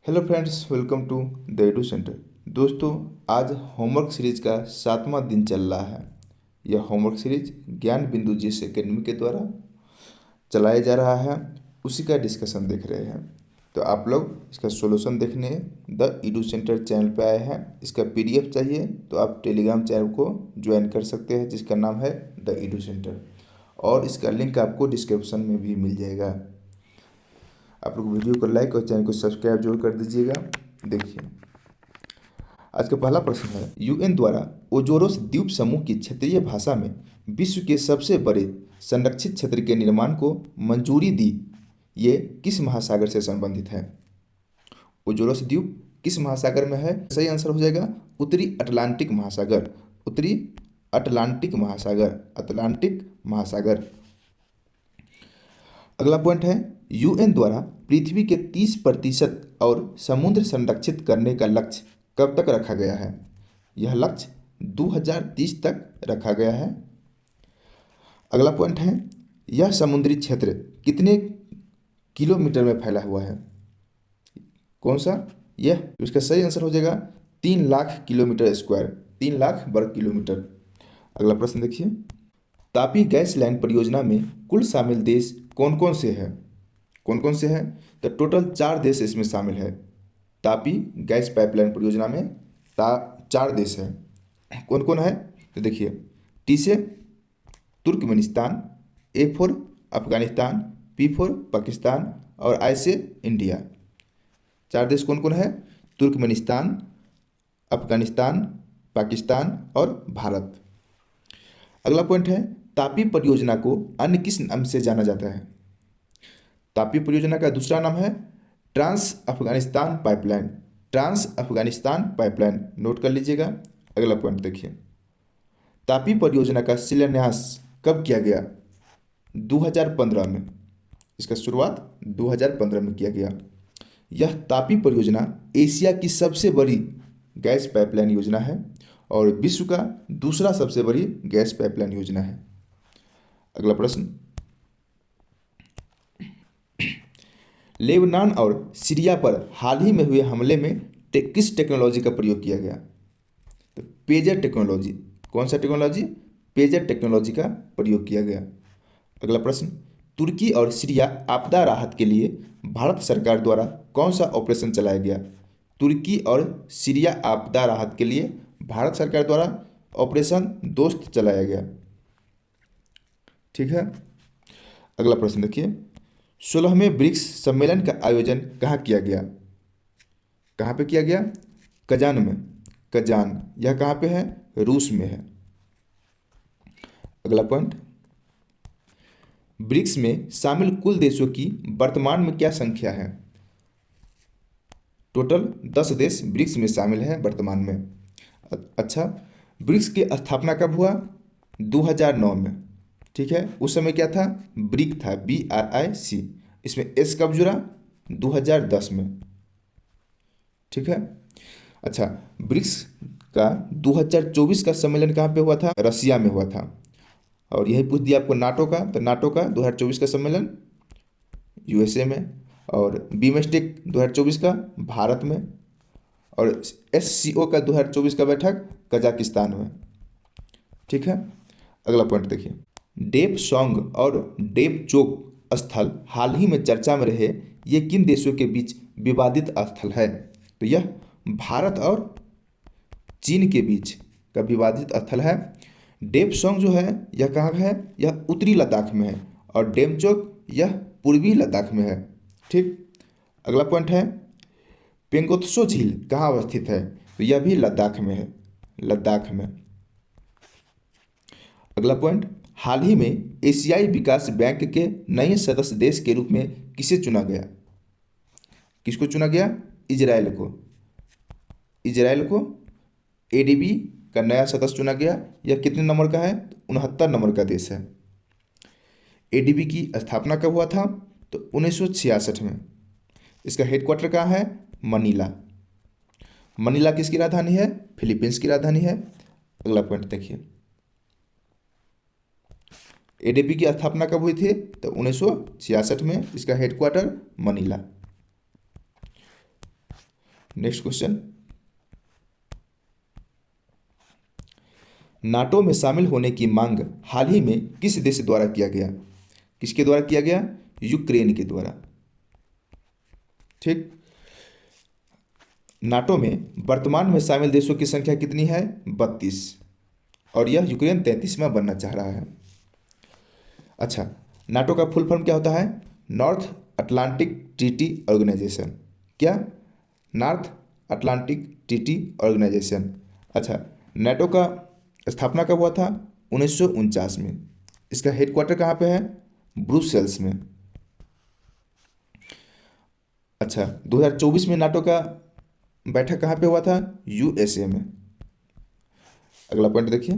Hello friends, welcome to the edu centre. दोस्तों, आज homework series का 7वां दिन चल रहा है। यह होमवर्क सीरीज ज्ञान बिंदु जीएस एकेडमी के द्वारा चलाया जा रहा है, उसी का डिस्कशन देख रहे हैं। तो आप लोग इसका सॉल्यूशन देखने द एडू सेंटर चैनल पे आए हैं। इसका पीडीएफ चाहिए तो आप टेलीग्राम चैनल को ज्वाइन कर सकते हैं, जिसका नाम है द एडू सेंटर, और इसका लिंक आपको डिस्क्रिप्शन में भी मिल जाएगा। आप लोग वीडियो को लाइक और चैनल को सब्सक्राइब जरूर कर दीजिएगा। देखिए, आज का पहला प्रश्न है, यूएन द्वारा ओजोरोस द्वीप समूह की क्षेत्रीय भाषा में विश्व के सबसे बड़े संरक्षित क्षेत्र के निर्माण को मंजूरी दी, ये किस महासागर से संबंधित है? ओजोरोस द्वीप किस महासागर में है? सही आंसर हो जाएगा उत्तरी अटलांटिक महासागर। उत्तरी अटलांटिक महासागर, अटलांटिक महासागर। अगला पॉइंट है, यूएन द्वारा पृथ्वी के 30% और समुद्र संरक्षित करने का लक्ष्य कब तक रखा गया है? यह लक्ष्य 2030 तक रखा गया है। अगला पॉइंट है, यह समुद्री क्षेत्र कितने किलोमीटर में फैला हुआ है? कौन सा? यह, इसका सही आंसर हो जाएगा 3 लाख किलोमीटर स्क्वायर, 3 लाख वर्ग किलोमीटर। अगला प्रश्न देखिए, तापी गैस लाइन परियोजना में कुल शामिल देश कौन कौन से हैं? कौन कौन से हैं? तो टोटल 4 देश इसमें शामिल है। तापी गैस पाइपलाइन परियोजना में 4 देश हैं। कौन कौन है? तो देखिए, टी से Turkmenistan, A for Afghanistan, P for Pakistan और आई से इंडिया। 4 देश कौन कौन है? तुर्कमेनिस्तान, अफगानिस्तान, पाकिस्तान और भारत। अगला पॉइंट है, तापी परियोजना को अन्य किस नाम से जाना जाता है? तापी परियोजना का दूसरा नाम है trans Afghanistan pipeline. Trans Afghanistan pipeline, note कर लीजिएगा। अगला पॉइंट देखिए, तापी परियोजना का शिलान्यास कब किया गया? 2015 में। इसका शुरुआत 2015 में किया गया। यह तापी परियोजना एशिया की सबसे बड़ी गैस पाइपलाइन योजना है और विश्व का दूसरा सबसे बड़ी गैस पाइपलाइन योजना है। अगला प्रश्न, लेबनान और सीरिया पर हाल ही में हुए हमले में किस टेक्नोलॉजी का प्रयोग किया गया? तो पेजर टेक्नोलॉजी। कौन सा टेक्नोलॉजी? पेजर टेक्नोलॉजी का प्रयोग किया गया। अगला प्रश्न, तुर्की और सीरिया आपदा राहत के लिए भारत सरकार द्वारा कौन सा ऑपरेशन चलाया गया? तुर्की और सीरिया आपदा राहत के लिए भारत सरकार द्वारा ऑपरेशन दोस्त चलाया गया। ठीक है। अगला प्रश्न देखिए, 16वें ब्रिक्स सम्मेलन का आयोजन कहाँ किया गया? कहाँ पे किया गया? कजान में। कजान, यह कहाँ पे है? रूस में है। अगला पॉइंट, ब्रिक्स में शामिल कुल देशों की वर्तमान में क्या संख्या है? टोटल 10 देश ब्रिक्स में शामिल हैं वर्तमान में। अच्छा, ब्रिक्स की स्थापना कब हुआ? 2009 में। ठीक है, उस समय क्या था? ब्रिक था, BRIC। इसमें एस कब जुड़ा? 2010 में। ठीक है। अच्छा, ब्रिक्स का 2024 का सम्मेलन कहाँ पे हुआ था? रसिया में हुआ था। और यही पूछ दिया आपको नाटो का, तो नाटो का 2024 का सम्मेलन USA में, और बीमेस्टेक 2024 का भारत में, और SCO का 2024 का बैठक कजाकिस्तान में। ठीक है। अगला पॉइंट देखिए, डेप सॉन्ग और डेप चोक स्थल हाल ही में चर्चा में रहे, ये किन देशों के बीच विवादित स्थल है? तो यह भारत और चीन के बीच का विवादित स्थल है। डेप सॉन्ग जो है यह कहाँ है? यह उत्तरी लद्दाख में है, और डेमचोक यह पूर्वी लद्दाख में है। ठीक। अगला पॉइंट है, पेंगोत्सो झील कहाँ अवस्थित है? तो यह भी लद्दाख में है, लद्दाख में। अगला पॉइंट, हाल ही में एशियाई विकास बैंक के नए सदस्य देश के रूप में किसे चुना गया? किसको चुना गया? इजराइल को। इजराइल को ADB का नया सदस्य चुना गया। यह कितने नंबर का है? 69 नंबर का देश है। ADB की स्थापना कब हुआ था? तो 1966 में। इसका हेडक्वार्टर कहाँ है? मनीला। मनीला किसकी राजधानी है? फिलीपींस की राजधानी है। अगला पॉइंट देखिए, ADB की स्थापना कब हुई थी? तो 1966 में। इसका headquarter Manila. Next question, NATO में शामिल होने की मांग हाल ही में किस देश द्वारा किया गया? किसके द्वारा किया गया? यूक्रेन के द्वारा। ठीक। नाटो में वर्तमान में शामिल देशों की संख्या कितनी है? 32, और यह यूक्रेन 33वां बनना चाह रहा है। अच्छा, नाटो का फुल फॉर्म क्या होता है? North Atlantic Treaty Organization. क्या? North Atlantic Treaty Organization. अच्छा, नाटो का स्थापना कब हुआ था? 1949 में। इसका हेडक्वार्टर कहाँ पे है? ब्रुसेल्स में। अच्छा, 2024 में नाटो का बैठक कहाँ पे हुआ था? यूएसए में। अगला पॉइंट देखिए,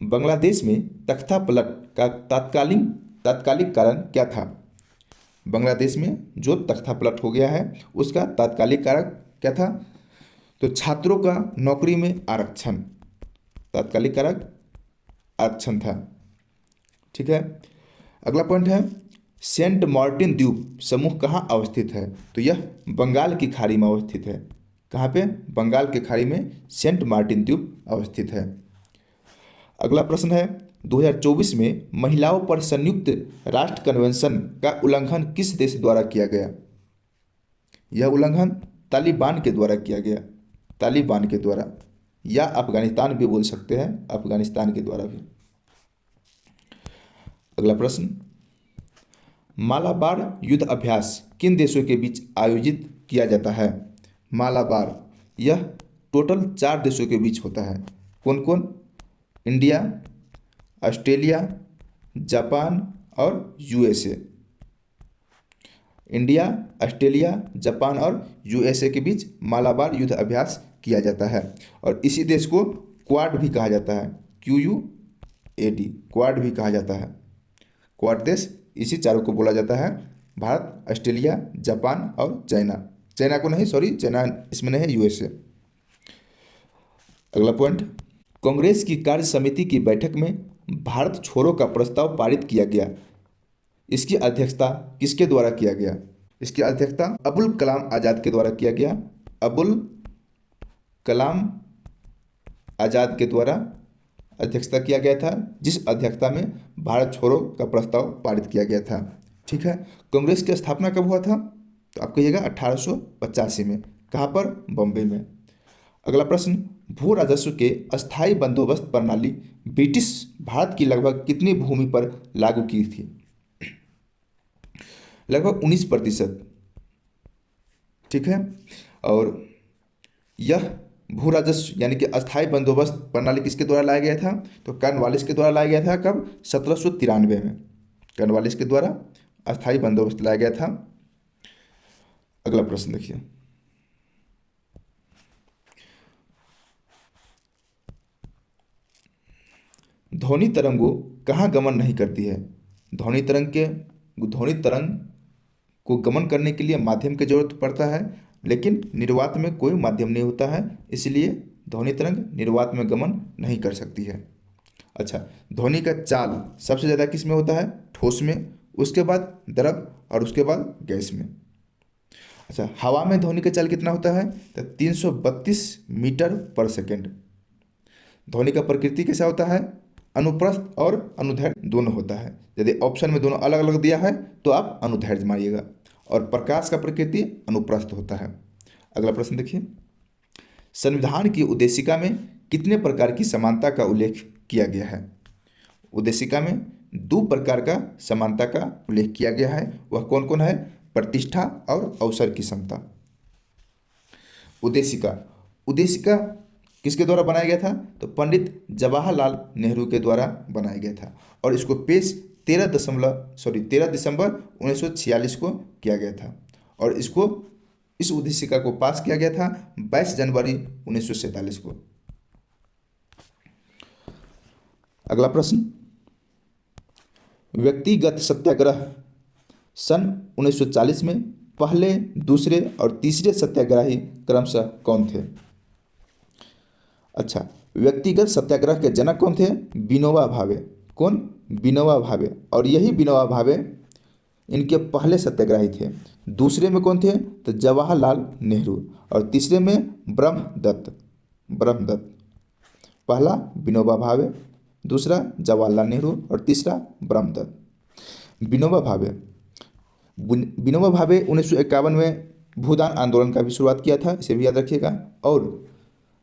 बांग्लादेश में तख्ता पलट का तात्कालिक कारण क्या था? बांग्लादेश में जो तख्ता पलट हो गया है उसका तात्कालिक कारण क्या था? तो छात्रों का नौकरी में आरक्षण, तात्कालिक कारण आरक्षण था। ठीक है। अगला पॉइंट है, सेंट मार्टिन द्वीप समूह कहाँ अवस्थित है? तो यह बंगाल की खाड़ी में अवस्थित है। कहाँ पे? बंगाल की खाड़ी में सेंट मार्टिन द्वीप अवस्थित है। अगला प्रश्न है, 2024 में महिलाओं पर संयुक्त राष्ट्र कन्वेंशन का उल्लंघन किस देश द्वारा किया गया? यह उल्लंघन तालिबान के द्वारा किया गया, तालिबान के द्वारा, या अफगानिस्तान भी बोल सकते हैं, अफगानिस्तान के द्वारा भी। अगला प्रश्न, मालाबार युद्ध अभ्यास किन देशों के बीच आयोजित किया जाता है? मालाबार यह टोटल 4 देशों के बीच होता है। कौन कौन? इंडिया, ऑस्ट्रेलिया, जापान और यूएसए। इंडिया, ऑस्ट्रेलिया, जापान और यूएसए के बीच मालाबार युद्ध अभ्यास किया जाता है, और इसी देश को क्वाड भी कहा जाता है, QUAD, क्वाड भी कहा जाता है। क्वाड देश इसी चारों को बोला जाता है, भारत, ऑस्ट्रेलिया, जापान और चाइना। चाइना को नहीं, सॉरी, चाइना इसमें नहीं है, यूएसए। अगला पॉइंट, कांग्रेस की कार्य समिति की बैठक में भारत छोड़ो का प्रस्ताव पारित किया गया। इसकी अध्यक्षता किसके द्वारा किया गया? इसकी अध्यक्षता अबुल कलाम आज़ाद के द्वारा किया गया। अबुल कलाम आज़ाद के द्वारा अध्यक्षता किया गया था, जिस अध्यक्षता में भारत छोड़ो का प्रस्ताव पारित किया गया था। ठीक है। कांग्रेस की स्थापना कब हुआ था? तो आप कहिएगा 1885 में। कहाँ पर? बॉम्बे में। अगला प्रश्न, भू राजस्व के अस्थायी बंदोबस्त प्रणाली ब्रिटिश भारत की लगभग कितनी भूमि पर लागू की थी? लगभग 19%। ठीक है। और यह भू राजस्व यानी कि अस्थायी बंदोबस्त प्रणाली किसके द्वारा लाया गया था? तो कॉर्नवालिस के द्वारा लाया गया था। कब? 1793 में कॉर्नवालिस के द्वारा अस्थायी बंदोबस्त लाया गया था। अगला प्रश्न देखिए, ध्वनि तरंगों कहाँ गमन नहीं करती है? ध्वनि तरंग को गमन करने के लिए माध्यम की जरूरत पड़ता है, लेकिन निर्वात में कोई माध्यम नहीं होता है, इसलिए ध्वनि तरंग निर्वात में गमन नहीं कर सकती है। अच्छा, ध्वनि का चाल सबसे ज़्यादा किस में होता है? ठोस में, उसके बाद द्रव और उसके बाद गैस में। अच्छा, हवा में ध्वनि का चाल कितना होता है? तो 332 मीटर पर सेकेंड। ध्वनि का प्रकृति कैसा होता है? अनुप्रस्थ और अनुदैर्घ्य दोनों होता है। यदि ऑप्शन में दोनों अलग अलग दिया है तो आप अनुदैर्घ्य मानिएगा, और प्रकाश का प्रकृति अनुप्रस्थ होता है। अगला प्रश्न देखिए, संविधान की उद्देशिका में कितने प्रकार की समानता का उल्लेख किया गया है? उद्देशिका में 2 प्रकार का समानता का उल्लेख किया गया है। वह कौन कौन है? प्रतिष्ठा और अवसर की समता। उद्देशिका किसके द्वारा बनाया गया था? तो पंडित जवाहरलाल नेहरू के द्वारा बनाया गया था, और इसको पेश 13 दिसंबर 1946 को किया गया था, और इस उद्देशिका को पास किया गया था 22 जनवरी 1947 को। अगला प्रश्न, व्यक्तिगत सत्याग्रह सन 1940 में पहले, दूसरे और तीसरे सत्याग्रही क्रमशः कौन थे? अच्छा, व्यक्तिगत सत्याग्रह के जनक कौन थे? विनोबा भावे। कौन? विनोबा भावे। और यही विनोबा भावे इनके पहले सत्याग्रही थे। दूसरे में कौन थे? तो जवाहरलाल नेहरू। और तीसरे में ब्रह्मदत्त। ब्रह्मदत्त। पहला विनोबा भावे, दूसरा जवाहरलाल नेहरू और तीसरा ब्रह्मदत्त। विनोबा भावे, विनोबा भावे 1951 में भूदान आंदोलन का भी शुरुआत किया था, इसे भी याद रखिएगा। और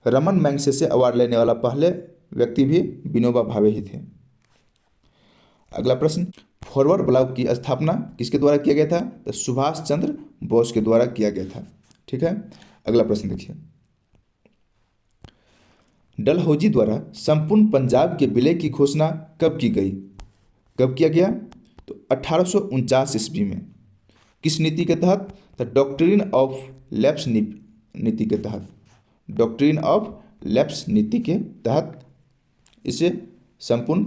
रमन मैग्सेसे अवार्ड लेने वाला पहले व्यक्ति भी विनोबा भावे ही थे। अगला प्रश्न, फॉरवर्ड ब्लॉक की स्थापना किसके द्वारा किया गया था? तो सुभाष चंद्र बोस के द्वारा किया गया था। ठीक है। अगला प्रश्न देखिए, डलहौजी द्वारा संपूर्ण पंजाब के विलय की घोषणा कब की गई? कब किया गया? तो 1849 ईस्वी में। किस नीति के तहत? तो डॉक्ट्रिन ऑफ लैप्स नीति के तहत। डॉक्ट्रिन ऑफ लैप्स नीति के तहत इसे संपूर्ण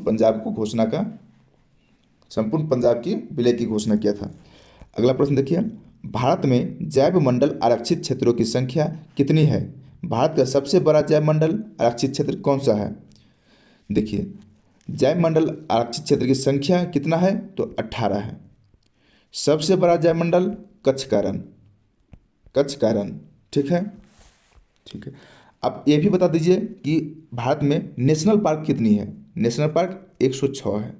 पंजाब की विलय की घोषणा किया था। अगला प्रश्न देखिए, भारत में जैव मंडल आरक्षित क्षेत्रों की संख्या कितनी है? भारत का सबसे बड़ा जैव मंडल आरक्षित क्षेत्र कौन सा है? देखिए, जैव मंडल आरक्षित क्षेत्र की संख्या कितना है? तो 18 है। सबसे बड़ा जैव मंडल कच्छ का रण। कच्छ का रण। ठीक है। ठीक है। आप ये भी बता दीजिए कि भारत में नेशनल पार्क कितनी है? नेशनल पार्क 106 है।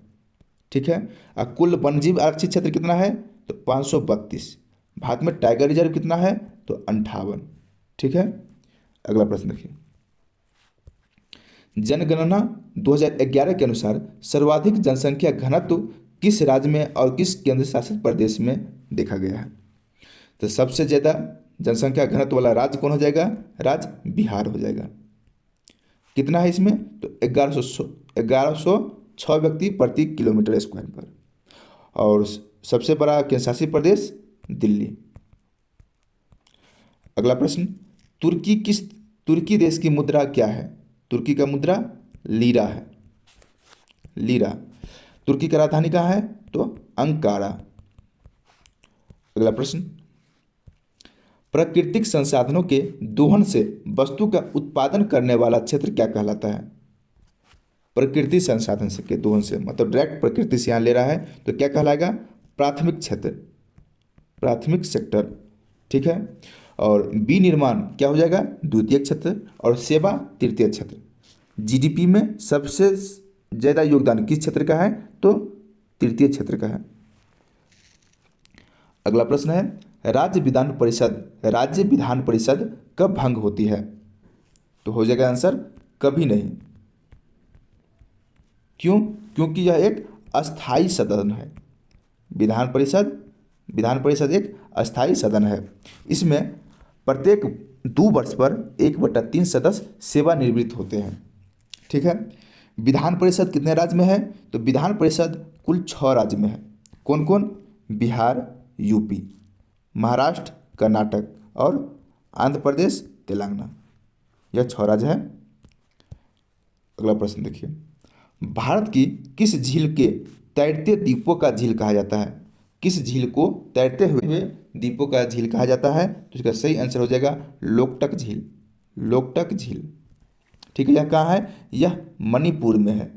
ठीक है। और कुल वन्यजीव आरक्षित क्षेत्र कितना है? तो 532। भारत में टाइगर रिजर्व कितना है? तो 58। ठीक है। अगला प्रश्न देखिए, जनगणना 2011 के अनुसार सर्वाधिक जनसंख्या घनत्व किस राज्य में और किस केंद्र शासित प्रदेश में देखा गया है? तो सबसे ज़्यादा जनसंख्या घनत्व वाला राज्य कौन हो जाएगा? राज्य बिहार हो जाएगा। कितना है इसमें? तो 1106 व्यक्ति प्रति किलोमीटर स्क्वायर पर। और सबसे बड़ा केंद्र शासित प्रदेश दिल्ली। अगला प्रश्न, तुर्की देश की मुद्रा क्या है? तुर्की का मुद्रा लीरा है। लीरा। तुर्की की राजधानी कहाँ है? तो अंकारा। अगला प्रश्न, प्राकृतिक संसाधनों के दोहन से वस्तु का उत्पादन करने वाला क्षेत्र क्या कहलाता है? प्रकृति संसाधन से के दोहन से मतलब डायरेक्ट प्रकृति से यहाँ ले रहा है तो क्या कहलाएगा? प्राथमिक क्षेत्र, प्राथमिक सेक्टर। ठीक है। और विनिर्माण क्या हो जाएगा? द्वितीय क्षेत्र। और सेवा तृतीय क्षेत्र। जीडीपी में सबसे ज़्यादा योगदान किस क्षेत्र का है? तो तृतीय क्षेत्र का है। अगला प्रश्न है, राज्य विधान परिषद कब भंग होती है? तो हो जाएगा आंसर कभी नहीं। क्यों? क्योंकि यह एक अस्थाई सदन है। विधान परिषद एक अस्थाई सदन है। इसमें प्रत्येक 2 वर्ष पर 1/3 सदस्य सेवानिवृत्त होते हैं। ठीक है। विधान परिषद कितने राज्य में है? तो विधान परिषद कुल 6 राज्य में है। कौन कौन? बिहार, यूपी, महाराष्ट्र, कर्नाटक और आंध्र प्रदेश, तेलंगाना। यह 6 राज्य है। अगला प्रश्न देखिए, भारत की किस झील के तैरते द्वीपों का झील कहा जाता है? किस झील को तैरते हुए द्वीपों का झील कहा जाता है? तो इसका सही आंसर हो जाएगा लोकटक झील। लोकटक झील। ठीक है। यह कहाँ है? यह मणिपुर में है।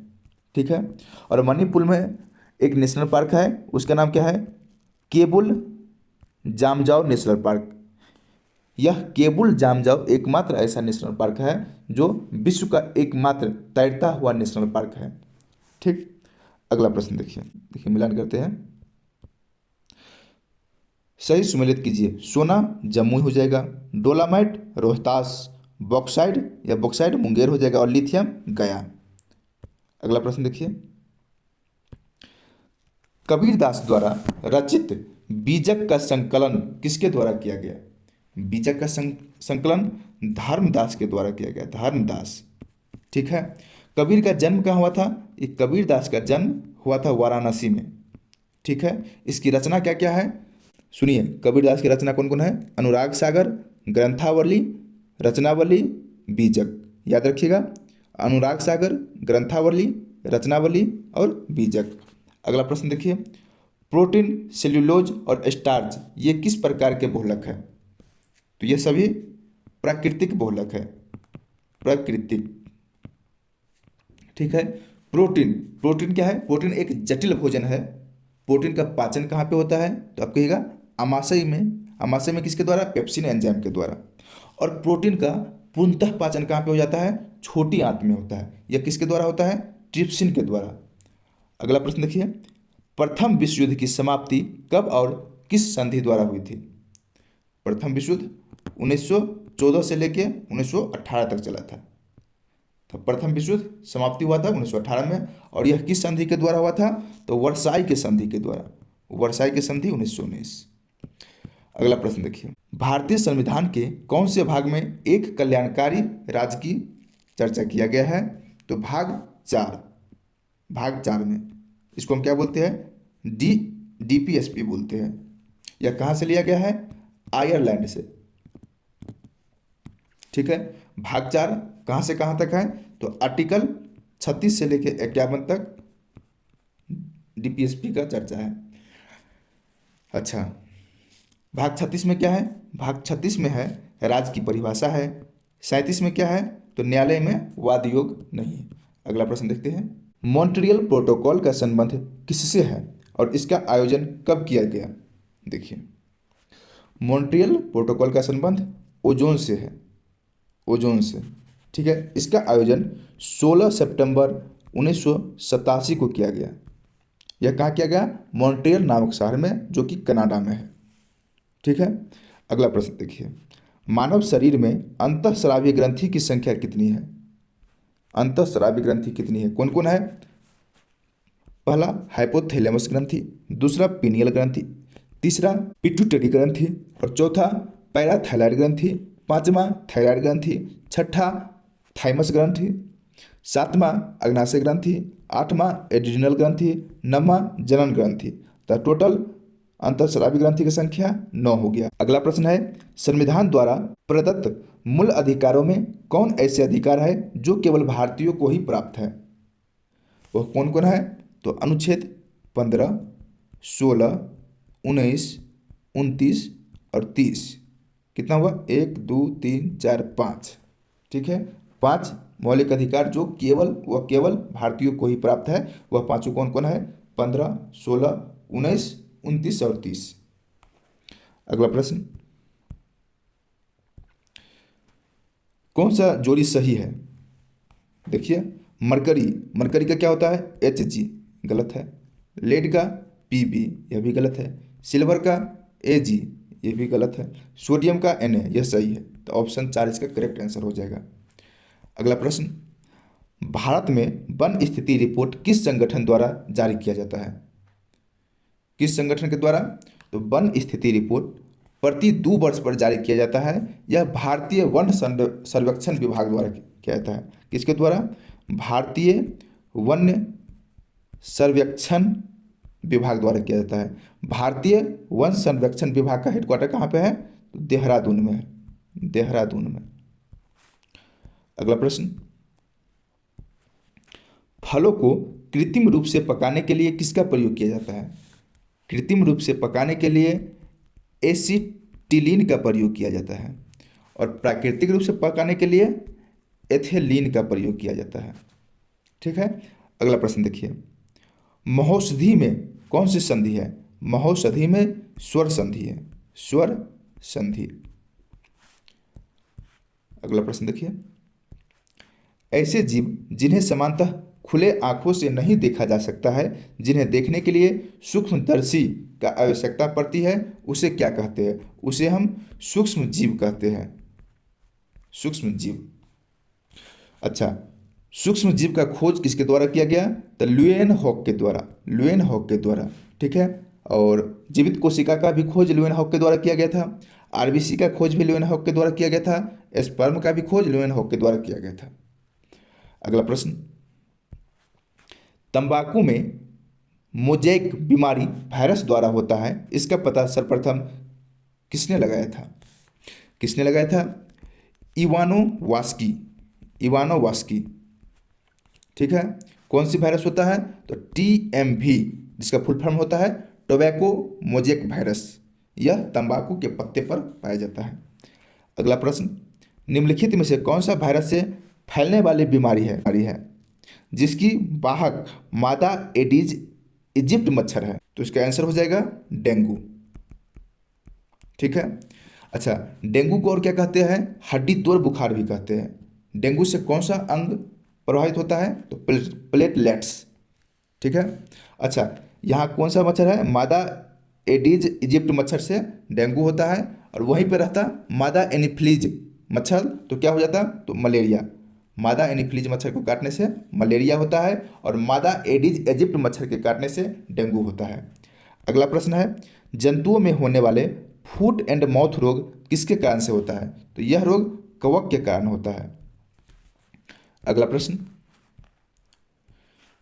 ठीक है। और मणिपुर में एक नेशनल पार्क है, उसका नाम क्या है? Keibul Lamjao national park. यह केबुल जामजाव एकमात्र ऐसा नेशनल पार्क है जो विश्व का एकमात्र तैरता हुआ नेशनल पार्क है। ठीक। अगला प्रश्न देखिए मिलान करते हैं। सही सुमेलित कीजिए। सोना जम्मू हो जाएगा, डोलामाइट रोहतास, बॉक्साइड मुंगेर हो जाएगा और लिथियम गया। अगला प्रश्न देखिए, कबीरदास द्वारा रचित बीजक का संकलन किसके द्वारा किया गया? बीजक का संकलन धर्मदास के द्वारा किया गया। धर्मदास। ठीक है। कबीर का जन्म कहाँ हुआ था? ये कबीरदास का जन्म हुआ था वाराणसी में। ठीक है। इसकी रचना क्या क्या है सुनिए। कबीरदास की रचना कौन कौन है? अनुराग सागर, ग्रंथावली, रचनावली, बीजक। याद रखिएगा, अनुराग सागर, ग्रंथावली, रचनावली और बीजक। अगला प्रश्न देखिए, प्रोटीन, सेल्यूलोज और स्टार्च ये किस प्रकार के बहुलक है? तो ये सभी प्राकृतिक बहुलक है। प्राकृतिक। ठीक है। प्रोटीन क्या है? प्रोटीन एक जटिल भोजन है प्रोटीन का पाचन कहाँ पे होता है? तो आप कहिएगा आमाशय में। आमाशय में किसके द्वारा? पेप्सिन एंजाइम के द्वारा। और प्रोटीन का पूर्णतः पाचन कहाँ पे हो जाता है? छोटी आंत में होता है। यह किसके द्वारा होता है? ट्रिप्सिन के द्वारा। अगला प्रश्न देखिए, प्रथम विश्व युद्ध की समाप्ति कब और किस संधि द्वारा हुई थी? प्रथम विश्व युद्ध 1914 से लेके 1918 तक चला था। तो प्रथम विश्व युद्ध समाप्ति हुआ था 1918 में, और यह किस संधि के द्वारा हुआ था? तो वर्साई के संधि के द्वारा। वर्साई की संधि 1919। अगला प्रश्न देखिए, भारतीय संविधान के कौन से भाग में एक कल्याणकारी राज्य की चर्चा किया गया है? तो भाग 4। भाग 4 में इसको हम क्या बोलते हैं? डीपीएसपी बोलते हैं। यह कहाँ से लिया गया है? आयरलैंड से। ठीक है। भाग 4 कहाँ से कहाँ तक है? तो आर्टिकल 36 से लेकर 51 तक डीपीएसपी का चर्चा है। अच्छा, भाग 36 में क्या है? भाग 36 में है राज्य की परिभाषा है। 37 में क्या है? तो न्यायालय में वाद योग नहीं है। अगला प्रश्न देखते हैं, मॉन्ट्रियल प्रोटोकॉल का संबंध किससे है और इसका आयोजन कब किया गया? देखिए, मॉन्ट्रियल प्रोटोकॉल का संबंध ओजोन से है। ओजोन से। ठीक है। इसका आयोजन 16 सितंबर 1987 को किया गया। यह कहाँ किया गया? मॉन्ट्रियल नामक शहर में, जो कि कनाडा में है। ठीक है। अगला प्रश्न देखिए, मानव शरीर में अंतःस्रावी ग्रंथि की संख्या कितनी है? अंतःस्रावी ग्रंथि कितनी है? कौन कौन है? पहला हाइपोथैलेमस ग्रंथि, दूसरा पीनियल ग्रंथि, तीसरा पिट्यूटरी ग्रंथि, और चौथा पैराथायरॉयड ग्रंथि, पांचवा थायराइड ग्रंथि, छठा थाइमस ग्रंथि, सातवां अग्नाशय ग्रंथि, आठवां एड्रिनल ग्रंथि, नौवां जनन ग्रंथि। तो टोटल अंतःस्रावी ग्रंथि की संख्या 9 हो गया। अगला प्रश्न है, संविधान द्वारा प्रदत्त मूल अधिकारों में कौन ऐसे अधिकार है जो केवल भारतीयों को ही प्राप्त है? वह कौन कौन है? तो अनुच्छेद 15, 16, 19, 29 और 30। कितना हुआ? 1, 2, 3, 4, 5। ठीक है। 5 मौलिक अधिकार जो केवल भारतीयों को ही प्राप्त है। वह पांचों कौन कौन है? 15, 16, 19, 29 और 30। अगला प्रश्न, कौन सा जोड़ी सही है? देखिए, मरकरी का क्या होता है? Hg, गलत है। लेड का Pb, यह भी गलत है। सिल्वर का Ag, यह भी गलत है। सोडियम का Na, यह सही है। तो ऑप्शन 4 इसका करेक्ट आंसर हो जाएगा। अगला प्रश्न, भारत में वन स्थिति रिपोर्ट किस संगठन द्वारा जारी किया जाता है? किस संगठन के द्वारा? तो वन स्थिति रिपोर्ट प्रति 2 वर्ष पर जारी किया जाता है। यह भारतीय वन सर्वेक्षण विभाग द्वारा किया जाता है। किसके द्वारा? भारतीय वन सर्वेक्षण विभाग द्वारा किया जाता है। भारतीय वन सर्वेक्षण विभाग का हेडक्वार्टर कहाँ पे है? तो देहरादून में है। देहरादून में। अगला प्रश्न, फलों को कृत्रिम रूप से पकाने के लिए किसका प्रयोग किया जाता है? कृत्रिम रूप से पकाने के लिए एसिटिलीन का प्रयोग किया जाता है, और प्राकृतिक रूप से पकाने के लिए एथिलीन का प्रयोग किया जाता है। ठीक है। अगला प्रश्न देखिए, महौषधि में कौन सी संधि है? महौषधि में स्वर संधि है। स्वर संधि। अगला प्रश्न देखिए, ऐसे जीव जिन्हें सामान्यतः खुले आंखों से नहीं देखा जा सकता है, जिन्हें देखने के लिए सूक्ष्मदर्शी का आवश्यकता पड़ती है, उसे क्या कहते हैं? उसे हम सूक्ष्म जीव कहते हैं। सूक्ष्म जीव। अच्छा, सूक्ष्म जीव का खोज किसके द्वारा किया गया? तो ल्यूएनहॉक के द्वारा। ल्यूएनहॉक के द्वारा। ठीक है। और जीवित कोशिका का भी खोज ल्यूएनहॉक के द्वारा किया गया था। आरबीसी का खोज भी ल्यूएनहॉक के द्वारा किया गया था। स्पर्म का भी खोज ल्यूएनहॉक के द्वारा किया गया था। अगला प्रश्न, तंबाकू में मोज़ेक बीमारी वायरस द्वारा होता है, इसका पता सर्वप्रथम किसने लगाया था? किसने लगाया था? इवानोवास्की। इवानोवास्की। ठीक है। कौन सी वायरस होता है? तो TMV, जिसका फुल फॉर्म होता है टोबैको मोज़ेक वायरस। यह तंबाकू के पत्ते पर पाया जाता है। अगला प्रश्न, निम्नलिखित में से कौन सा वायरस से फैलने वाली बीमारी है जिसकी वाहक मादा एडीज इजिप्ट मच्छर है? तो इसका आंसर हो जाएगा डेंगू। ठीक है। अच्छा, डेंगू को और क्या कहते हैं? हड्डी तोड़ बुखार भी कहते हैं। डेंगू से कौन सा अंग प्रभावित होता है? तो प्लेटलेट्स। ठीक है। अच्छा, यहाँ कौन सा मच्छर है? मादा एडीज इजिप्ट मच्छर से डेंगू होता है, और वहीं पे रहता मादा एनीफ्लीज मच्छर, तो क्या हो जाता? तो मलेरिया। मादा एनीफ्लीज मच्छर को काटने से मलेरिया होता है, और मादा एडीज इजिप्ट मच्छर के काटने से डेंगू होता है। अगला प्रश्न है, जंतुओं में होने वाले फुट एंड माउथ रोग किसके कारण से होता है? तो यह रोग कवक के कारण होता है। अगला प्रश्न,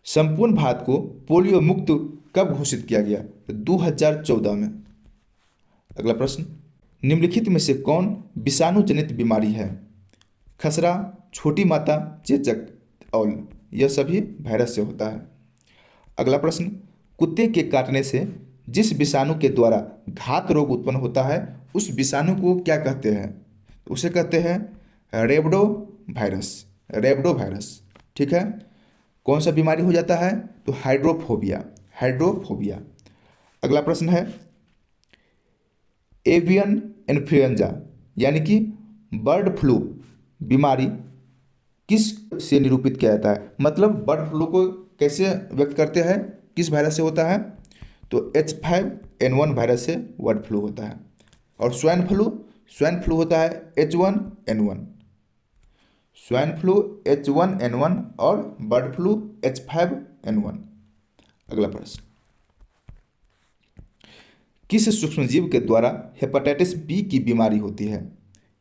संपूर्ण भारत को पोलियो मुक्त कब घोषित किया गया? तो 2014 में। अगला प्रश्न, निम्नलिखित में से कौन विषाणु जनित बीमारी है? खसरा, छोटी माता, चेचक, औल, यह सभी वायरस से होता है। अगला प्रश्न, कुत्ते के काटने से जिस विषाणु के द्वारा घात रोग उत्पन्न होता है उस विषाणु को क्या कहते हैं? तो उसे कहते हैं रेबडो वायरस। Rhabdo virus. ठीक है। कौन सा बीमारी हो जाता है? तो हाइड्रोफोबिया। हाइड्रोफोबिया। अगला प्रश्न है, एवियन इन्फ्लुएंजा यानी कि बर्ड फ्लू बीमारी किस से निरूपित किया जाता है? मतलब बर्ड फ्लू को कैसे व्यक्त करते हैं? किस वायरस से होता है? तो H5N1 वायरस से बर्ड फ्लू होता है। और स्वाइन फ्लू होता है H1N1। स्वाइन फ्लू H1N1 और बर्ड फ्लू H5N1। अगला प्रश्न, किस सूक्ष्मजीव के द्वारा हेपेटाइटिस बी की बीमारी होती है?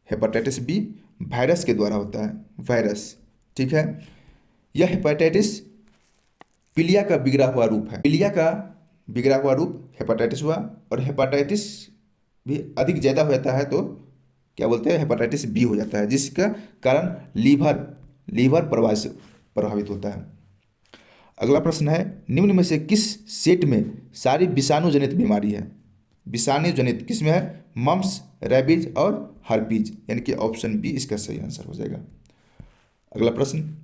हेपेटाइटिस बी वायरस के द्वारा होता है। वायरस। ठीक है। यह हेपेटाइटिस पीलिया का बिगड़ा हुआ रूप है। पीलिया का बिगड़ा हुआ रूप हेपेटाइटिस हुआ, और हेपेटाइटिस भी अधिक ज़्यादा हो जाता है तो क्या बोलते हैं? हेपेटाइटिस बी हो जाता है, जिसका कारण लीवर प्रभावित होता है। अगला प्रश्न है, निम्न में से किस सेट में सारी विषाणु जनित बीमारी है? विषाणु जनित किस में है? मम्स, रेबीज और हर्पीज, यानी कि ऑप्शन बी इसका सही आंसर हो जाएगा। अगला प्रश्न,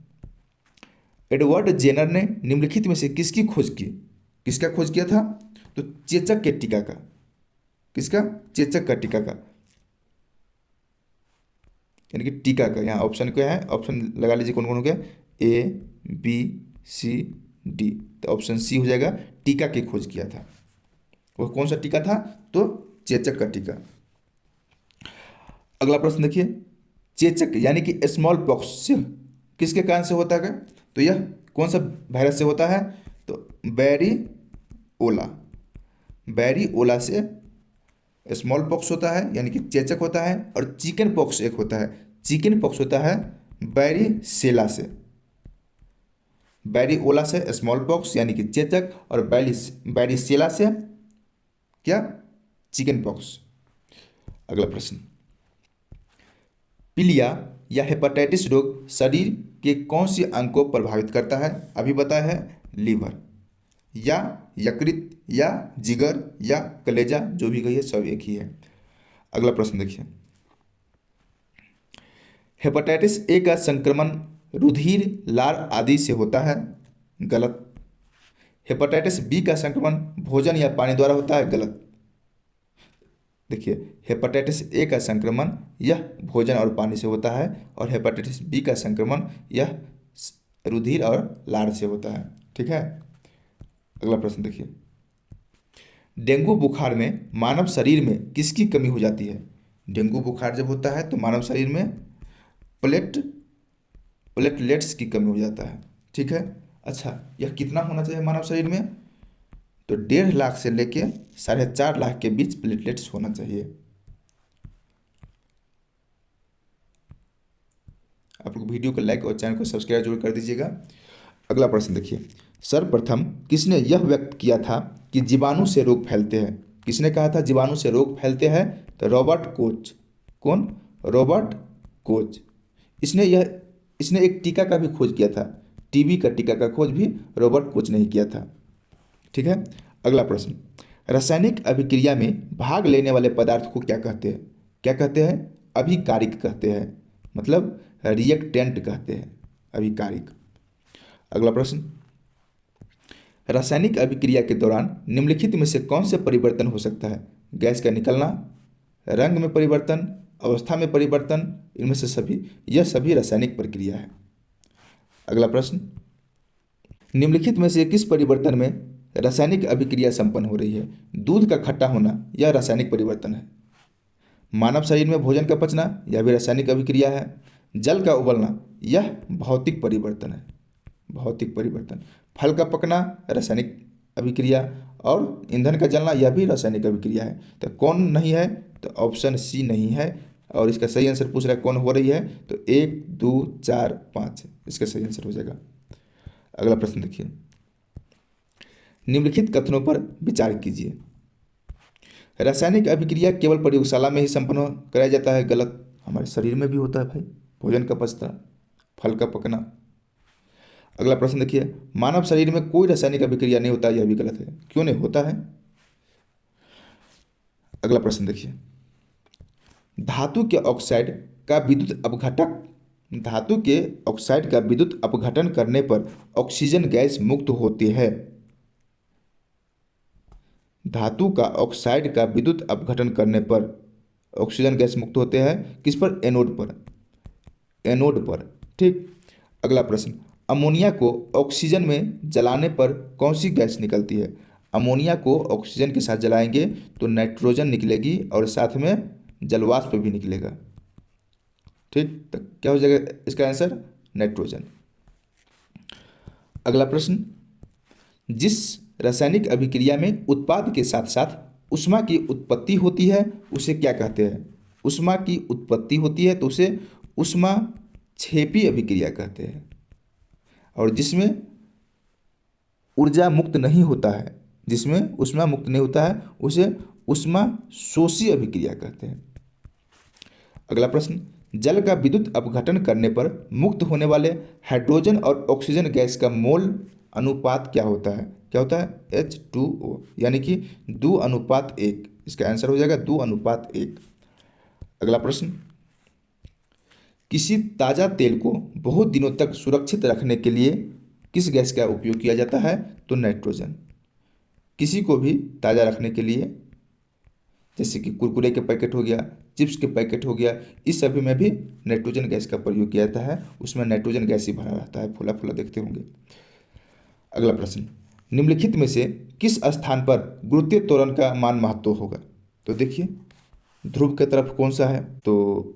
एडवर्ड जेनर ने निम्नलिखित में से किसकी खोज की? किसका खोज किया था? तो चेचक के टीका का। किसका? चेचक का टीका का, यानी कि टीका का। यहाँ ऑप्शन क्या है? ऑप्शन लगा लीजिए कौन कौन हो गया? ए, बी, सी, डी। तो ऑप्शन सी हो जाएगा, टीका की खोज किया था। वह कौन सा टीका था? तो चेचक का टीका। अगला प्रश्न देखिए, चेचक यानी कि स्मॉल पॉक्स से किसके कारण से होता है? तो यह कौन सा वायरस से होता है? तो बैरिओला। बैरिओला से स्मॉल पॉक्स होता है, यानी कि चेचक होता है। और चिकन पॉक्स एक होता है। चिकन पॉक्स होता है बैरिसेला से। बैरिओला से स्मॉल पॉक्स यानी कि चेचक, और बैरिसेला से क्या? Chicken pox. अगला प्रश्न, पीलिया या हेपेटाइटिस रोग शरीर के कौन से अंग को प्रभावित करता है? अभी बताया है, लीवर या यकृत या जिगर या कलेजा, जो भी कहिए सब एक ही है। अगला प्रश्न देखिए, हेपेटाइटिस ए का संक्रमण रुधिर, लार आदि से होता है। गलत। हेपेटाइटिस बी का संक्रमण भोजन या पानी द्वारा होता है। गलत। देखिए, हेपेटाइटिस ए का संक्रमण यह भोजन और पानी से होता है, और हेपेटाइटिस बी का संक्रमण यह रुधिर और लार से होता है। ठीक है। अगला प्रश्न देखिए, डेंगू बुखार में मानव शरीर में किसकी कमी हो जाती है? डेंगू बुखार जब होता है तो मानव शरीर में प्लेटलेट्स की कमी हो जाता है। ठीक है। अच्छा, यह कितना होना चाहिए मानव शरीर में? तो 1.5 लाख से लेके 4.5 लाख के बीच प्लेटलेट्स होना चाहिए। आप लोग वीडियो को लाइक और चैनल को सब्सक्राइब जरूर कर दीजिएगा। अगला प्रश्न देखिए, सर्वप्रथम किसने यह व्यक्त किया था कि जीवाणु से रोग फैलते हैं? किसने कहा था जीवाणु से रोग फैलते हैं? तो रॉबर्ट कोच। कौन? Robert Koch. इसने एक टीका का भी खोज किया था। टीबी का टीका का खोज भी रॉबर्ट कोच ने ही किया था। ठीक है। अगला प्रश्न, रासायनिक अभिक्रिया में भाग लेने वाले पदार्थ को क्या कहते हैं? क्या कहते हैं? अभिकारिक कहते हैं, मतलब रिएक्टेंट कहते हैं, अभिकारिक। अगला प्रश्न, रासायनिक अभिक्रिया के दौरान निम्नलिखित में से कौन से परिवर्तन हो सकता है? गैस का निकलना, रंग में परिवर्तन, अवस्था में परिवर्तन, इनमें से सभी। यह सभी रासायनिक प्रक्रिया है। अगला प्रश्न, निम्नलिखित में से किस परिवर्तन में रासायनिक अभिक्रिया संपन्न हो रही है? दूध का खट्टा होना यह रासायनिक परिवर्तन है। मानव शरीर में भोजन का पचना यह भी रासायनिक अभिक्रिया है। जल का उबलना यह भौतिक परिवर्तन है, भौतिक परिवर्तन। फल का पकना रासायनिक अभिक्रिया, और ईंधन का जलना यह भी रासायनिक अभिक्रिया है। तो कौन नहीं है? तो ऑप्शन सी नहीं है, और इसका सही आंसर पूछ रहा है कौन हो रही है, तो 1 2 4 5 इसका सही आंसर हो जाएगा। अगला प्रश्न देखिए, निम्नलिखित कथनों पर विचार कीजिए। रासायनिक अभिक्रिया केवल प्रयोगशाला में ही संपन्न कराया जाता है। गलत, हमारे शरीर में भी होता है भाई, भोजन का पचना, फल का पकना। अगला प्रश्न देखिए, मानव शरीर में कोई रासायनिक अभिक्रिया नहीं होता, यह भी गलत है। क्यों नहीं होता है? अगला प्रश्न देखिए, धातु के ऑक्साइड का विद्युत अपघटक, धातु के ऑक्साइड का विद्युत अपघटन करने पर ऑक्सीजन गैस मुक्त होती है। धातु का ऑक्साइड का विद्युत अपघटन करने पर ऑक्सीजन गैस मुक्त होते हैं। किस पर? एनोड पर, एनोड पर। ठीक। अगला प्रश्न, अमोनिया को ऑक्सीजन में जलाने पर कौन सी गैस निकलती है? अमोनिया को ऑक्सीजन के साथ जलाएंगे तो नाइट्रोजन निकलेगी और साथ में जलवाष्प भी निकलेगा। ठीक, तो क्या हो जाएगा इसका आंसर? नाइट्रोजन। अगला प्रश्न, जिस रासायनिक अभिक्रिया में उत्पाद के साथ साथ ऊष्मा की उत्पत्ति होती है उसे क्या कहते हैं? ऊष्मा की उत्पत्ति होती है तो उसे ऊष्मा क्षेपी अभिक्रिया कहते हैं। और जिसमें ऊर्जा मुक्त नहीं होता है, जिसमें ऊष्मा मुक्त नहीं होता है, उसे ऊष्मा शोषी अभिक्रिया कहते हैं। अगला प्रश्न, जल का विद्युत अपघटन करने पर मुक्त होने वाले हाइड्रोजन और ऑक्सीजन गैस का मोल अनुपात क्या होता है? क्या होता है? H2O, यानी कि 2:1। इसका आंसर हो जाएगा 2:1। अगला प्रश्न, किसी ताज़ा तेल को बहुत दिनों तक सुरक्षित रखने के लिए किस गैस का उपयोग किया जाता है? तो नाइट्रोजन। किसी को भी ताज़ा रखने के लिए, जैसे कि कुरकुरे के पैकेट हो गया, चिप्स के पैकेट हो गया, इस सभी में भी नाइट्रोजन गैस का प्रयोग किया जाता है। उसमें नाइट्रोजन गैस ही भरा रहता है, फूला फूला देखते होंगे। अगला प्रश्न, निम्नलिखित में से किस स्थान पर गुरुत्वीय त्वरण का मान महत्व होगा? तो देखिए, ध्रुव के तरफ कौन सा है? तो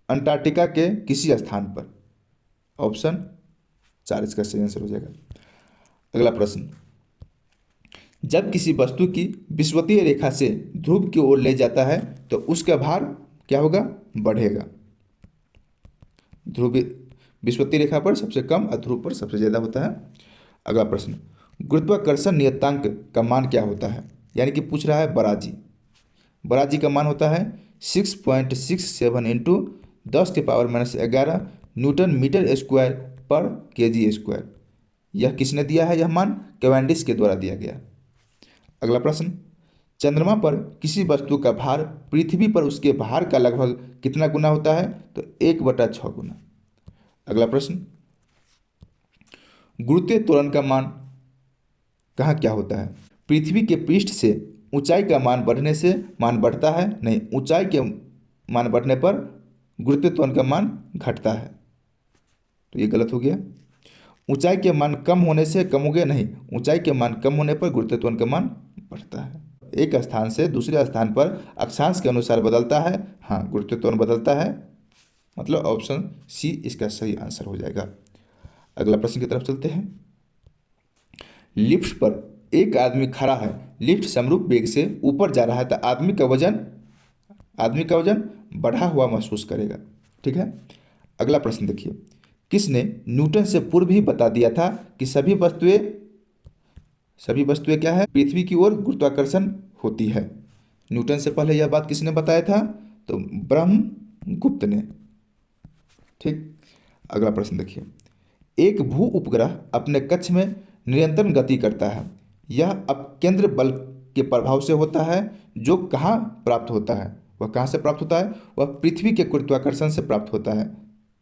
अंटार्कटिका के किसी स्थान पर। ऑप्शन 4 इसका सही आंसर हो जाएगा। अगला प्रश्न, जब किसी वस्तु की विषुवतीय रेखा से ध्रुव की ओर ले जाता है तो उसका भार क्या होगा? बढ़ेगा। ध्रुव विषुवतीय रेखा पर सबसे कम और ध्रुव पर सबसे ज़्यादा होता है। अगला प्रश्न, गुरुत्वाकर्षण नियतांक का मान क्या होता है? यानी कि पूछ रहा है बराजी। बराजी का मान होता है 6.67 इंटू 10⁻⁻11 न्यूटन मीटर स्क्वायर पर केजी स्क्वायर। यह किसने दिया है? यह मान कैवेंडिश के द्वारा दिया गया। अगला प्रश्न, चंद्रमा पर किसी वस्तु का भार पृथ्वी पर उसके भार का लगभग कितना गुना होता है? तो 1/6 गुना। अगला प्रश्न, गुरुत्वीय त्वरण का मान कहाँ क्या होता है? पृथ्वी के पृष्ठ से ऊंचाई का मान बढ़ने से मान बढ़ता है? नहीं, ऊंचाई के मान बढ़ने पर गुरुत्वीय त्वरण का मान घटता है, तो ये गलत हो गया। ऊंचाई के मान कम होने से कम हो गया? नहीं, ऊंचाई के मान कम होने पर गुरुत्वीय त्वरण का मान बढ़ता है। एक स्थान से दूसरे स्थान पर अक्षांश के अनुसार बदलता है। हाँ, गुरुत्वीय त्वरण बदलता है, मतलब ऑप्शन सी इसका सही आंसर हो जाएगा। अगला प्रश्न की तरफ चलते हैं। लिफ्ट पर एक आदमी खड़ा है, लिफ्ट समरूप वेग से ऊपर जा रहा है तो आदमी का वजन बढ़ा हुआ महसूस करेगा। ठीक है। अगला प्रश्न देखिए, किसने न्यूटन से पूर्व ही बता दिया था कि सभी वस्तुएं क्या है? पृथ्वी की ओर गुरुत्वाकर्षण होती है। न्यूटन से पहले यह बात किसने बताया था? तो ब्रह्मगुप्त ने। ठीक। अगला प्रश्न देखिए, एक भू उपग्रह अपने कक्ष में निरंतर गति करता है। यह अपकेंद्र बल के प्रभाव से होता है, जो कहाँ प्राप्त होता है? वह कहाँ से प्राप्त होता है? वह पृथ्वी के गुरुत्वाकर्षण से प्राप्त होता है।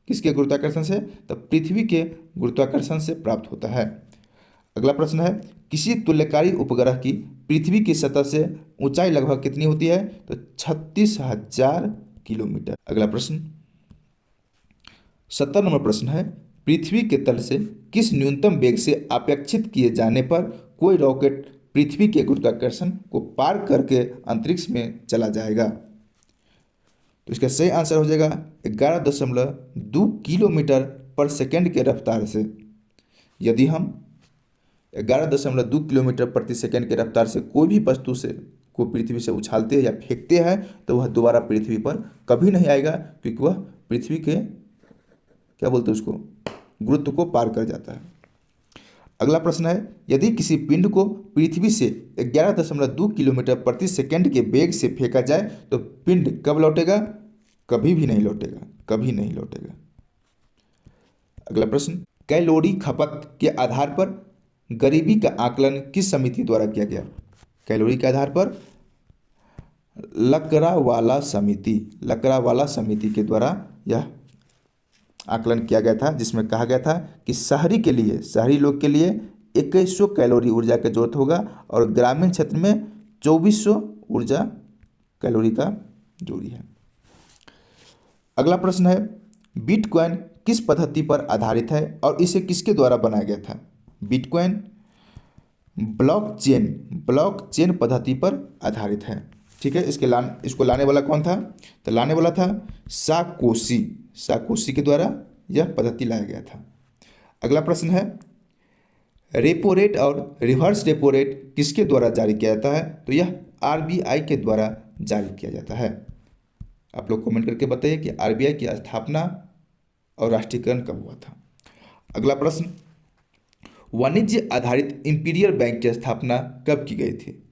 किसके गुरुत्वाकर्षण से? तो पृथ्वी के गुरुत्वाकर्षण से प्राप्त होता है। अगला प्रश्न है, किसी तुल्यकारी उपग्रह की पृथ्वी की सतह से ऊंचाई लगभग कितनी होती है? तो 36,000 किलोमीटर। अगला प्रश्न 70 नंबर प्रश्न है, पृथ्वी के तल से किस न्यूनतम वेग से अपेक्षित किए जाने पर कोई रॉकेट पृथ्वी के गुरुत्वाकर्षण को पार करके अंतरिक्ष में चला जाएगा? तो इसका सही आंसर हो जाएगा 11.2 किलोमीटर पर सेकेंड के रफ्तार से। यदि हम 11.2 किलोमीटर प्रति सेकेंड के रफ्तार से कोई भी वस्तु से को पृथ्वी से उछालते हैं या फेंकते हैं तो वह दोबारा पृथ्वी पर कभी नहीं आएगा, क्योंकि वह पृथ्वी के क्या बोलते हैं उसको गुरुत्व को पार कर जाता है। अगला प्रश्न है, यदि किसी पिंड को पृथ्वी से 11.2 किलोमीटर प्रति सेकेंड के वेग से फेंका जाए तो पिंड कब लौटेगा? कभी भी नहीं लौटेगा, कभी नहीं लौटेगा। अगला प्रश्न, कैलोरी खपत के आधार पर गरीबी का आकलन किस समिति द्वारा किया गया? कैलोरी के आधार पर लकड़ावाला समिति के द्वारा यह आकलन किया गया था, जिसमें कहा गया था कि शहरी लोग के लिए 2100 कैलोरी ऊर्जा की जरूरत होगा और ग्रामीण क्षेत्र में 2400 ऊर्जा कैलोरी का जरूरी है। अगला प्रश्न है, बिटकॉइन किस पद्धति पर आधारित है और इसे किसके द्वारा बनाया गया था? बिटकॉइन ब्लॉकचेन पद्धति पर आधारित है। ठीक है, इसको लाने वाला कौन था? तो लाने वाला था साकोशी के द्वारा यह पद्धति लाया गया था। अगला प्रश्न है, रेपो रेट और रिवर्स रेपो रेट किसके द्वारा जारी किया जाता है? तो यह आरबीआई के द्वारा जारी किया जाता है। आप लोग कमेंट करके बताइए कि आरबीआई की स्थापना और राष्ट्रीयकरण कब हुआ था। अगला प्रश्न, वाणिज्य आधारित इंपीरियल बैंक की स्थापना कब की गई थी?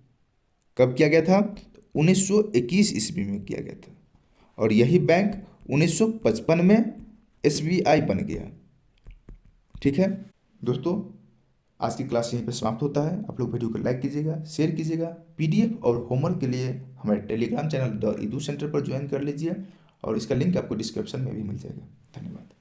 कब किया गया था? 1921 ईस्वी में किया गया था और यही बैंक 1955 में एसबीआई बन गया। ठीक है दोस्तों, आज की क्लास यहीं पर समाप्त होता है। आप लोग वीडियो को लाइक कीजिएगा, शेयर कीजिएगा। पीडीएफ और होमवर्क के लिए हमारे टेलीग्राम चैनल द ईदू सेंटर पर ज्वाइन कर लीजिए और इसका लिंक आपको डिस्क्रिप्शन में भी मिल जाएगा। धन्यवाद।